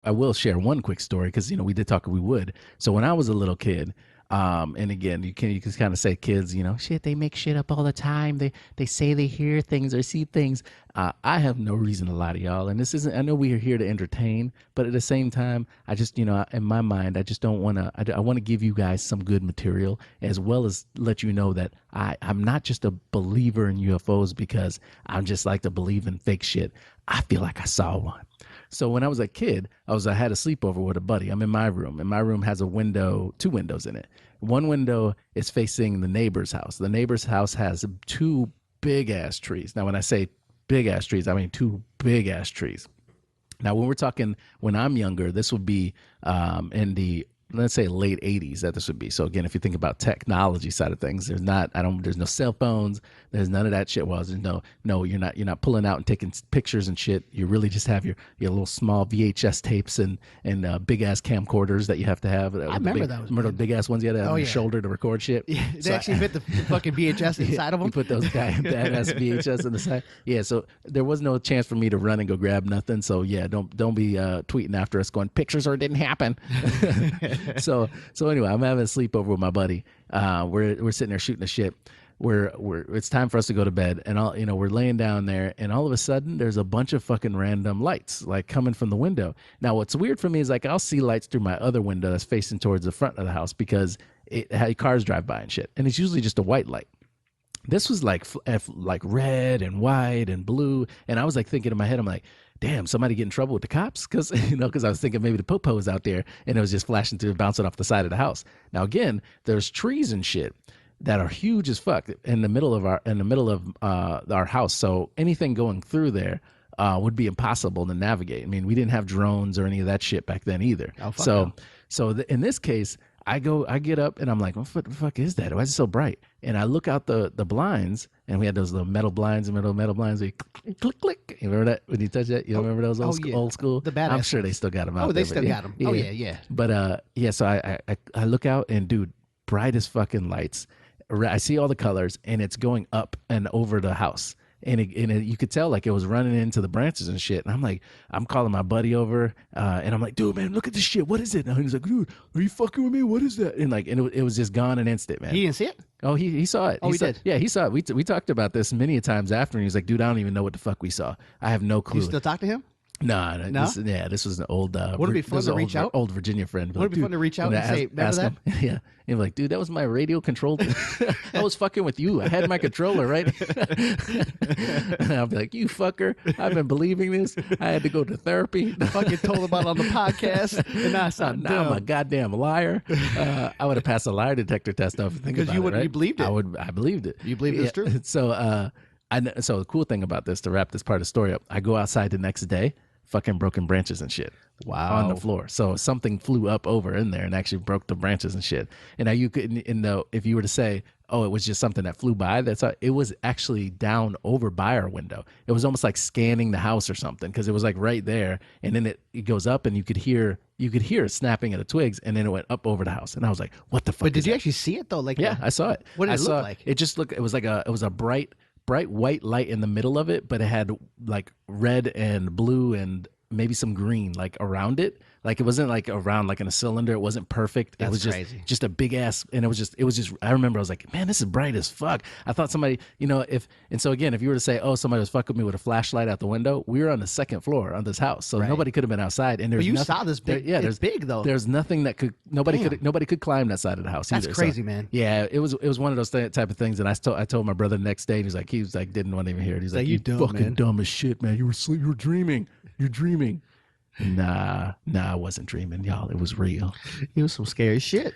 I will share one quick story because we did talk we would. So when I was a little kid, and again, you can kind of say kids, shit, they make shit up all the time. They say they hear things or see things. I have no reason to lie to y'all, and this isn't. I know we are here to entertain, but at the same time, I just in my mind, I just don't want to. I want to give you guys some good material as well as let you know that I'm not just a believer in UFOs because I'm just like to believe in fake shit. I feel like I saw one. So when I was a kid, I had a sleepover with a buddy. I'm in my room, and my room has a window, 2 windows in it. One window is facing the neighbor's house. The neighbor's house has 2 big ass trees. Now, when I say big ass trees, I mean 2 big ass trees. Now, when I'm younger, this would be in the, let's say, late 80s that this would be. So again, if you think about technology side of things, there's no cell phones, there's none of that shit. Well, there's you're not pulling out and taking pictures and shit. You really just have your little small VHS tapes and big ass camcorders that you have to have. I remember those. Remember the big ass ones you had to have on your shoulder to record shit? Yeah, they actually fit the fucking VHS inside of them. You put those badass VHS in the side. Yeah, so there was no chance for me to run and go grab nothing. So yeah, don't be tweeting after us going pictures or it didn't happen. So anyway, I'm having a sleepover with my buddy. We're sitting there shooting the shit. It's time for us to go to bed, and we're laying down there, and all of a sudden there's a bunch of fucking random lights like coming from the window. Now what's weird for me is like I'll see lights through my other window that's facing towards the front of the house because cars drive by and shit, and it's usually just a white light. This was like red and white and blue, and I was like thinking in my head, I'm like, damn, somebody get in trouble with the cops? Because I was thinking maybe the popo was out there and it was just flashing through, bouncing off the side of the house. Now again, there's trees and shit that are huge as fuck in the middle of our house. So anything going through there would be impossible to navigate. I mean, we didn't have drones or any of that shit back then either. Oh, fuck so in this case, I get up and I'm like, what the fuck is that? Why is it so bright? And I look out the blinds, and we had those little metal blinds, where you click, click. You remember that when you touch that? You remember those old school? The badass I'm sure they still got them out there. Oh, they still got them. Yeah. Oh, yeah. But so I look out, and dude, bright as fucking lights. I see all the colors, and it's going up and over the house. And you could tell like it was running into the branches and shit. And I'm like, I'm calling my buddy over, and I'm like, dude, man, look at this shit. What is it? And he's like, dude, are you fucking with me? What is that? And it was just gone in an instant, man. He didn't see it? Oh, he saw it. Oh, he did? Yeah, he saw it. We talked about this many times after, and he's like, dude, I don't even know what the fuck we saw. I have no clue. You still talk to him? No. This was an old. Would it be fun to reach out? Old Virginia friend. Would it be fun to reach out and say, remember that? Yeah. And like, dude, that was my radio controlled. I was fucking with you. I had my controller, right? And I'll be like, you fucker. I've been believing this. I had to go to therapy. Fucking told about it on the podcast. And now I'm a goddamn liar. I would have passed a lie detector test though. Because you believed it. I believed it. You believed it's true. So, so the cool thing about this, to wrap this part of the story up, I go outside the next day, fucking broken branches and shit. Wow. On the floor. So something flew up over in there and actually broke the branches and shit. And now you could, if you were to say, oh, it was just something that flew by, it was actually down over by our window. It was almost like scanning the house or something, because it was like right there, and then it goes up, and you could hear it snapping of the twigs, and then it went up over the house. And I was like, what the fuck? But did you actually see it though? Like, yeah, I saw it. What did it look like? It just looked, it was a bright white light in the middle of it, but it had like red and blue and maybe some green like around it. Like it wasn't like around like in a cylinder. It wasn't perfect. That's it was crazy. just a big ass, and it was just I remember I was like, man, this is bright as fuck. I thought somebody, so again, if you were to say, oh, somebody was fucking with me with a flashlight out the window, we were on the second floor on this house, so nobody could have been outside. And there's saw this big. It's big though. There's nothing that nobody could climb that side of the house. That's either, crazy, so, man. Yeah, it was one of those type of things. And I told my brother the next day, and he was like didn't want to even hear it. He's like, you fucking dumb as shit, man. You were dreaming. You're dreaming. Nah, I wasn't dreaming, y'all. It was real. It was some scary shit.